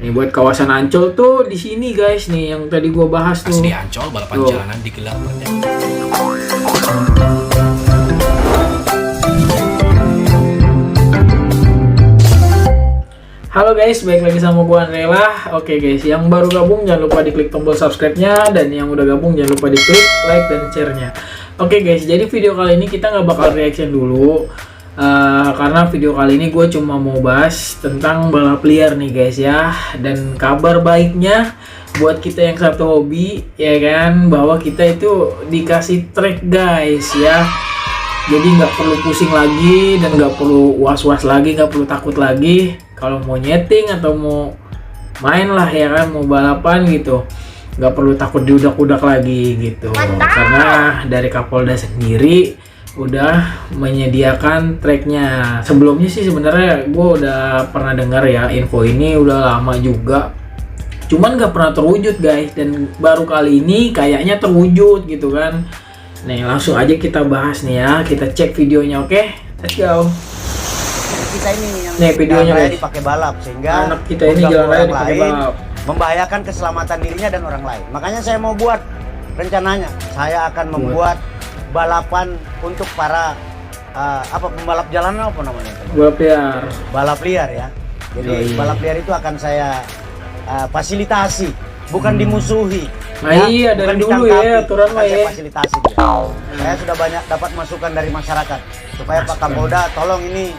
Nih buat kawasan Ancol tuh di sini guys nih yang tadi gua bahas tuh. Asli Ancol balapan jalanan digelar perdana. Halo guys, balik lagi sama gua Andrela. Oke guys, yang baru gabung jangan lupa diklik tombol subscribe-nya, dan yang udah gabung jangan lupa diklik like dan share-nya. Oke guys, jadi video kali ini kita nggak bakal reaction dulu. Karena video kali ini gue cuma mau bahas tentang balap liar nih guys ya. Dan kabar baiknya buat kita yang satu hobi ya kan, bahwa kita itu dikasih track guys ya. Jadi nggak perlu pusing lagi dan nggak perlu was-was lagi, nggak perlu takut lagi kalau mau nyeting atau mau main lah ya kan, mau balapan gitu. Nggak perlu takut diudak-udak lagi gitu. Karena dari Kapolda sendiri udah menyediakan tracknya. Sebelumnya sih sebenarnya gue udah pernah dengar ya info ini, udah lama juga, cuman nggak pernah terwujud guys, dan baru kali ini kayaknya terwujud gitu kan. Nih langsung aja kita bahas nih ya, kita cek videonya. Oke, let's go. Kita ini yang nih videonya guys, dipakai balap sehingga anak kita ini jalan raya dipakai balap, membahayakan keselamatan dirinya dan orang lain. Makanya saya mau buat rencananya, saya akan membuat balapan untuk para pembalap jalanan, apa namanya? Balap liar ya. Jadi balap liar itu akan saya fasilitasi, bukan dimusuhi. Nah ya, iya dari dulu ya aturan lah ya. Fasilitasi dia. Saya sudah banyak dapat masukan dari masyarakat supaya Pak Kapolda tolong ini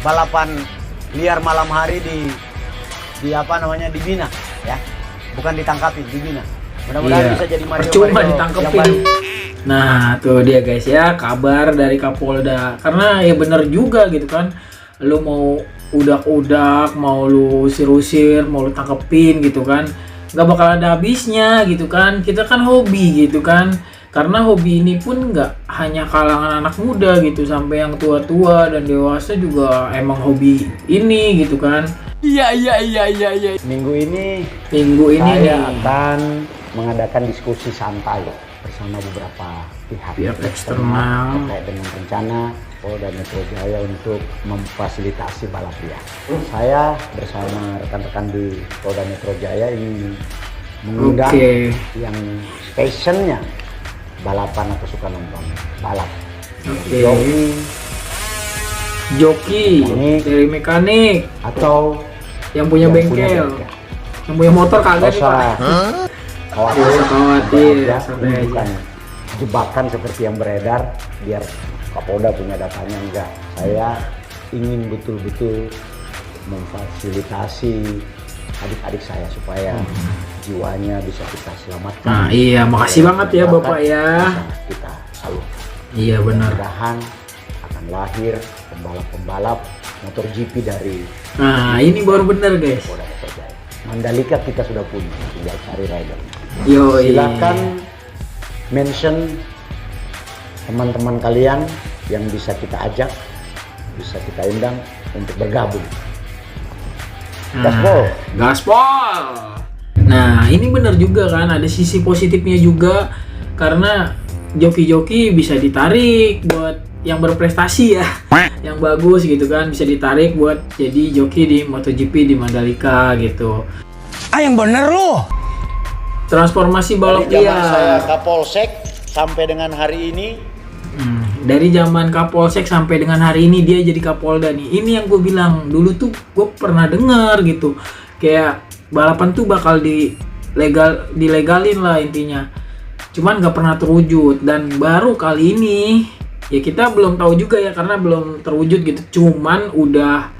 balapan liar malam hari dibina ya. Bukan ditangkapin, dibina. Mudah-mudahan bisa jadi Mario. Cuma ditangkepin. Nah tuh dia guys ya, kabar dari Kapolda. Karena ya bener juga gitu kan, lu mau udak-udak, mau lu usir-usir, mau lu tangkepin gitu kan, nggak bakal ada habisnya gitu kan. Kita kan hobi gitu kan, karena hobi ini pun nggak hanya kalangan anak muda gitu, sampai yang tua-tua dan dewasa juga emang hobi ini gitu kan. Iya. Minggu ini saya nih akan mengadakan diskusi santai bersama beberapa pihak eksternal terkait dengan rencana Polda Metro Jaya untuk memfasilitasi balap liar. Saya bersama rekan-rekan di Polda Metro Jaya ini mengundang yang passionnya balapan atau suka nonton balap. Joki dari mekanik, atau yang punya bengkel, yang punya motor kagak nih Pak. Khawatir, bukan jebakan seperti yang beredar biar Kapolda punya datanya, enggak. Saya ingin betul-betul memfasilitasi adik-adik saya supaya jiwanya bisa kita selamatkan. Nah iya, makasih banget ya Bapak ya. Kita salut. Iya benar. Mudah-mudahan akan lahir pembalap-pembalap motor GP dari. Nah ini baru bener guys. Polda Metro Jaya. Mandalika kita sudah punya, tinggal cari rider. Yo, silakan mention teman-teman kalian yang bisa kita ajak, bisa kita undang untuk bergabung. Gaspol. Nah ini bener juga kan, ada sisi positifnya juga, karena joki-joki bisa ditarik buat yang berprestasi ya, yang bagus gitu kan, bisa ditarik buat jadi joki di MotoGP di Mandalika gitu. Yang bener loh. Transformasi balap liar. Saya Kapolsek sampai dengan hari ini. Dari zaman Kapolsek sampai dengan hari ini dia jadi Kapolda nih. Ini yang gue bilang dulu tuh, gue pernah dengar gitu, kayak balapan tuh bakal dilegalin lah intinya. Cuman nggak pernah terwujud, dan baru kali ini ya kita belum tahu juga ya karena belum terwujud gitu. Cuman udah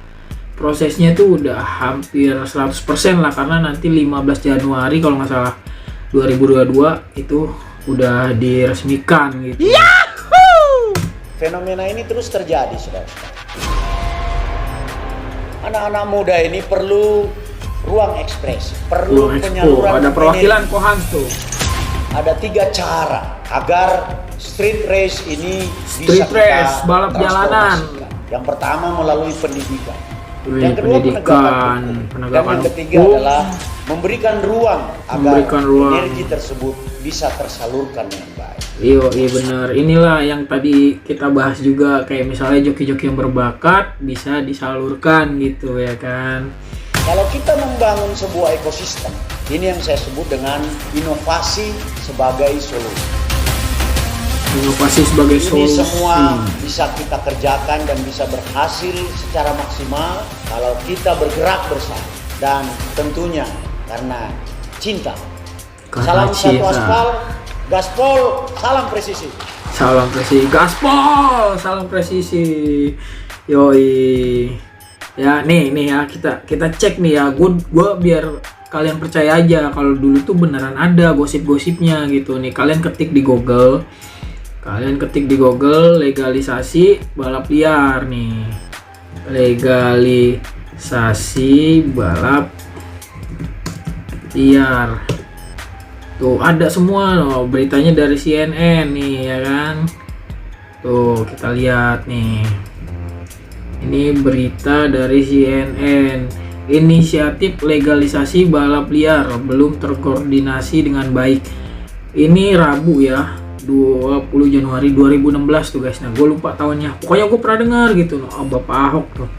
prosesnya tuh udah hampir 100% lah, karena nanti 15 Januari kalau nggak salah 2022 itu udah diresmikan gitu. Yahoo! Fenomena ini terus terjadi, saudara. Anak-anak muda ini perlu ruang ekspresi, perlu penyaluran. Ada perwakilan Kohans tuh. Ada 3 cara agar street race ini balap jalanan. Yang pertama melalui pendidikan. Yang kedua penegakan dan yang ketiga adalah memberikan ruang agar energi tersebut bisa tersalurkan dengan baik. Iya benar. Inilah yang tadi kita bahas juga, kayak misalnya joki-joki yang berbakat bisa disalurkan gitu ya kan. Kalau kita membangun sebuah ekosistem, ini yang saya sebut dengan inovasi sebagai solusi. Inovasi sebagai Ini solusi. semua bisa kita kerjakan dan bisa berhasil secara maksimal kalau kita bergerak bersama. Dan tentunya karena cinta. Karena Salam satu cinta. aspal, gaspol, salam presisi. Salam presisi, gaspol, salam presisi. Yoi. Ya nih ya kita cek nih ya. Gua biar kalian percaya aja kalau dulu tuh beneran ada gosip-gosipnya gitu nih. Kalian ketik di Google. Legalisasi balap liar nih. Legalisasi balap liar. Tuh ada semua loh beritanya dari CNN nih ya kan. Tuh kita lihat nih. Ini berita dari CNN. Inisiatif legalisasi balap liar belum terkoordinasi dengan baik. Ini Rabu ya, 20 Januari 2016 tuh guys. Nah, gue lupa tahunnya. Pokoknya gue pernah dengar gitu loh, Bapak Ahok tuh.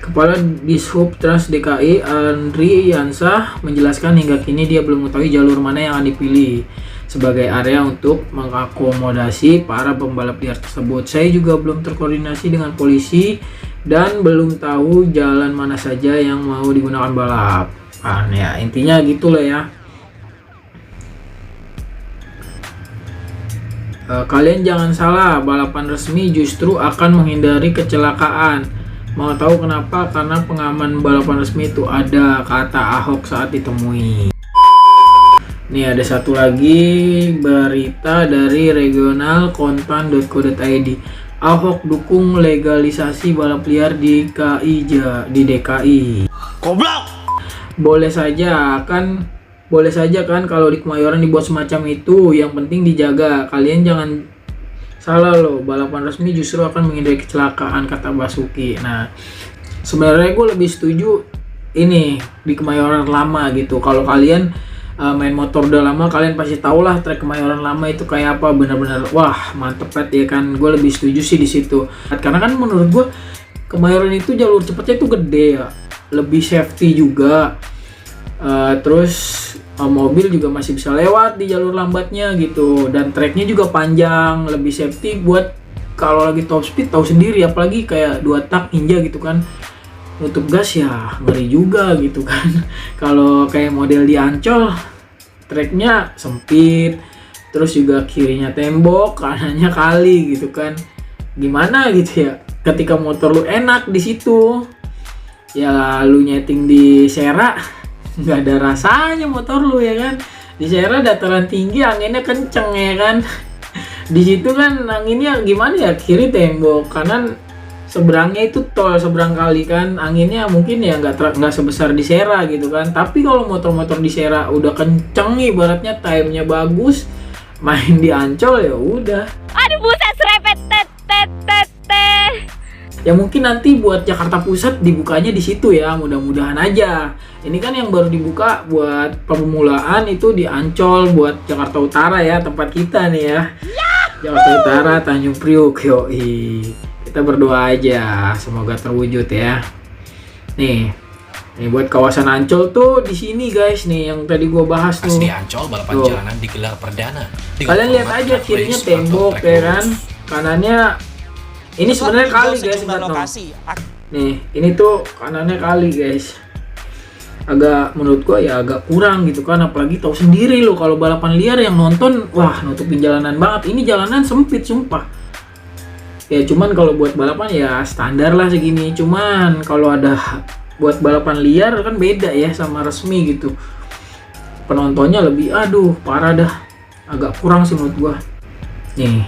Kepala Dishub Trans DKI Andri Yansah menjelaskan hingga kini dia belum mengetahui jalur mana yang akan dipilih sebagai area untuk mengakomodasi para pembalap liar tersebut. Saya juga belum terkoordinasi dengan polisi dan belum tahu jalan mana saja yang mau digunakan balap. Ya intinya gitu lah ya. Kalian jangan salah, balapan resmi justru akan menghindari kecelakaan. Mau tahu kenapa? Karena pengaman balapan resmi itu ada, kata Ahok saat ditemui. Nih ada satu lagi berita dari regionalkontan.co.id. Ahok dukung legalisasi balap liar di DKI. Goblok. Boleh saja kan kalau di Kemayoran dibuat semacam itu, yang penting dijaga. Kalian jangan salah loh, balapan resmi justru akan menghindari kecelakaan, kata Basuki. Nah, sebenarnya gue lebih setuju ini di Kemayoran lama gitu. Kalau kalian main motor udah lama, kalian pasti tau lah trek Kemayoran lama itu kayak apa. Bener-bener wah mantep banget ya kan. Gue lebih setuju sih di situ, karena kan menurut gue Kemayoran itu jalur cepatnya itu gede ya, lebih safety juga. Terus mobil juga masih bisa lewat di jalur lambatnya gitu, dan treknya juga panjang, lebih safety buat kalau lagi top speed. Tahu sendiri, apalagi kayak 2 tak ninja gitu kan, nutup gas ya ngeri juga gitu kan. Kalau kayak model di Ancol, treknya sempit, terus juga kirinya tembok, kanannya kali gitu kan. Gimana gitu ya, ketika motor lu enak di situ, ya lu nyeting di Sera nggak ada rasanya motor lu ya kan. Di Sera dataran tinggi, anginnya kenceng ya kan. Di situ kan anginnya gimana ya, kiri tembok, kanan seberangnya itu tol, seberang kali kan, anginnya mungkin ya nggak sebesar di Sera gitu kan. Tapi kalau motor-motor di Sera udah kenceng, ibaratnya timenya bagus, main di Ancol ya udah. Aduh buset serepet Ya mungkin nanti buat Jakarta Pusat dibukanya di situ ya, mudah-mudahan aja. Ini kan yang baru dibuka buat permulaan itu di Ancol, buat Jakarta Utara ya, tempat kita nih ya. Jakarta Utara, Tanjung Priok, yoi. Kita berdoa aja, semoga terwujud ya. Nih buat kawasan Ancol tuh di sini guys nih, yang tadi gua bahas tuh. Asli Ancol balapan Tuh. jalanan digelar perdana. Kalian lihat aja kirinya tembok ya kan, kanannya ini sebenarnya kali guys, ingat no. Nih ini tuh kanannya kali guys. Agak menurut gua ya agak kurang gitu kan, apalagi tahu sendiri lo kalau balapan liar yang nonton, wah nutupin jalanan banget. Ini jalanan sempit sumpah. Ya cuman kalau buat balapan ya standar lah segini. Cuman kalau ada buat balapan liar kan beda ya sama resmi gitu. Penontonnya lebih, aduh parah dah. Agak kurang sih menurut gua. Nih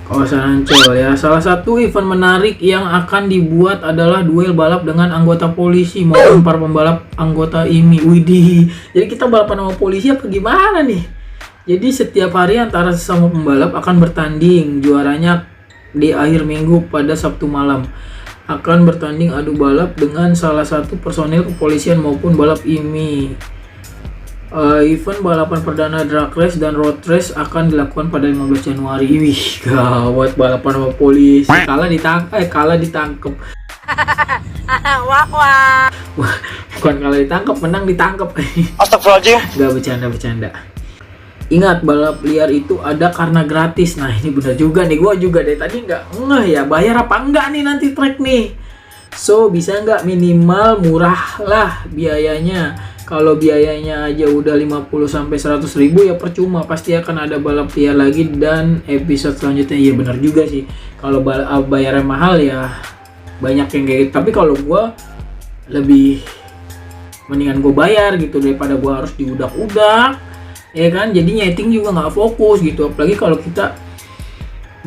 kawasan Ancol ya. Salah satu event menarik yang akan dibuat adalah duel balap dengan anggota polisi maupun para pembalap anggota IMI. Widih. Jadi kita balapan sama polisi apa gimana nih? Jadi setiap hari antara sesama pembalap akan bertanding. Juaranya di akhir minggu pada Sabtu malam akan bertanding adu balap dengan salah satu personil kepolisian maupun balap IMI. Event balapan perdana drag race dan road race akan dilakukan pada 15 Januari. Wih, gawat, balapan sama polisi. Kalah ditangkep. wah wah Bukan kalau ditangkap, menang ditangkap. Astagfirullahaladzim. Gak bercanda. Ingat, balap liar itu ada karena gratis. Nah ini bener juga nih, gue juga dari tadi nggak ngeh ya, bayar apa enggak nih nanti trek nih. So bisa nggak minimal murah lah biayanya. Kalau biayanya aja udah 50-100 ribu ya percuma, pasti akan ada balap liar lagi dan episode selanjutnya. Iya bener juga sih, kalau bayarnya mahal ya banyak yang kayak gitu. Tapi kalau gue lebih mendingan gue bayar gitu daripada gue harus diudak-udak, ya kan? Jadi nyeting juga nggak fokus gitu, apalagi kalau kita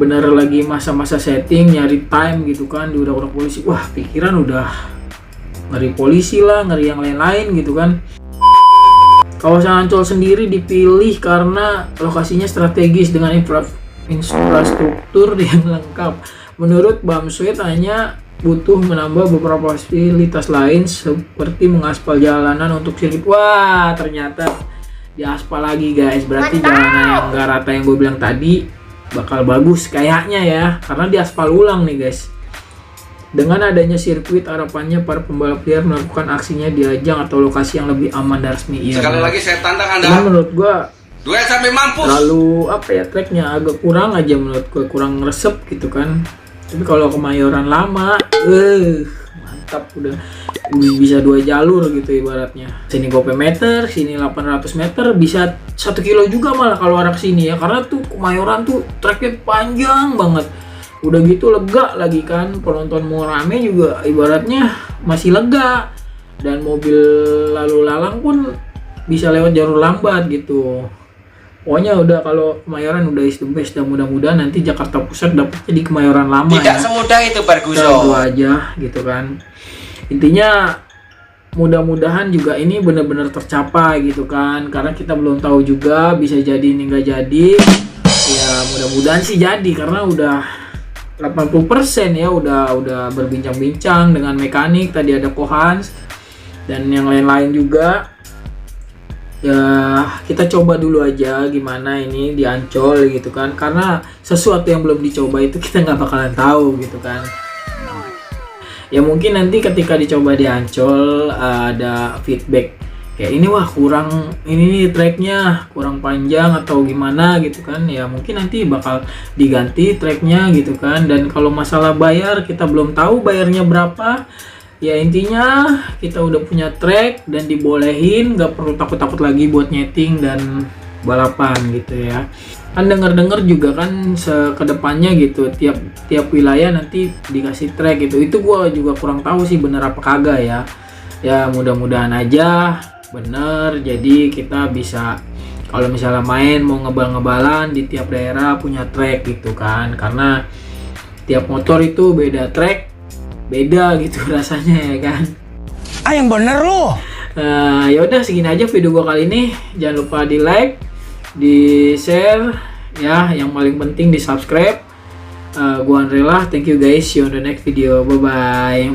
bener lagi masa-masa setting nyari time gitu kan, diudak-udak polisi, wah pikiran udah ngeri polisi lah, ngeri yang lain-lain gitu kan. Kawasan Ancol sendiri dipilih karena lokasinya strategis dengan infrastruktur yang lengkap. Menurut Bamsud hanya butuh menambah beberapa fasilitas lain seperti mengaspal jalanan untuk sirkuit. Wah ternyata diaspal lagi guys, berarti jalanan yang nggak rata yang gue bilang tadi bakal bagus kayaknya ya, karena diaspal ulang nih guys. Dengan adanya sirkuit, harapannya para pembalap liar melakukan aksinya di ajang atau lokasi yang lebih aman dan resmi. Iya, Sekali lagi saya tantang Anda. Cuman menurut gua Duel sampai mampus. lalu apa ya, treknya agak kurang aja menurut gua, kurang resep gitu kan. Tapi kalau Kemayoran lama, mantap, udah bisa 2 jalur gitu ibaratnya. Sini gope meter, sini 800 meter, bisa 1 kilo juga malah kalau arah sini ya. Karena tuh Kemayoran tuh treknya panjang banget. Udah gitu lega lagi kan, penonton mau rame juga ibaratnya masih lega, dan mobil lalu lalang pun bisa lewat jalur lambat gitu. Pokoknya udah kalau Kemayoran udah is the best, dan mudah-mudahan nanti Jakarta Pusat dapetnya di Kemayoran lama. Tidak ya. semudah itu Barguso. Itu aja gitu kan. Intinya mudah-mudahan juga ini benar-benar tercapai gitu kan, karena kita belum tahu juga, bisa jadi ini nggak jadi. Ya mudah-mudahan sih jadi, karena udah 80% ya udah berbincang-bincang dengan mekanik, tadi ada Kohans dan yang lain-lain juga. Ya kita coba dulu aja gimana ini di Ancol gitu kan, karena sesuatu yang belum dicoba itu kita nggak bakalan tahu gitu kan. Ya mungkin nanti ketika dicoba di Ancol ada feedback kayak ini, wah kurang ini nih treknya kurang panjang atau gimana gitu kan, ya mungkin nanti bakal diganti treknya gitu kan. Dan kalau masalah bayar, kita belum tahu bayarnya berapa. Ya intinya kita udah punya trek dan dibolehin, nggak perlu takut-takut lagi buat nyeting dan balapan gitu ya. Kan denger-denger juga kan kedepannya gitu, tiap wilayah nanti dikasih trek gitu. Itu gua juga kurang tahu sih bener apa kagak ya. Ya mudah-mudahan aja bener, jadi kita bisa kalau misalnya main mau ngebal-ngebalan di tiap daerah punya trek gitu kan, karena tiap motor itu beda trek, beda gitu rasanya ya kan. Yang bener loh. Ya udah segini aja video gua kali ini, jangan lupa di like, di share ya, yang paling penting di subscribe. Gua Andrela, thank you guys, see you on the next video, bye bye.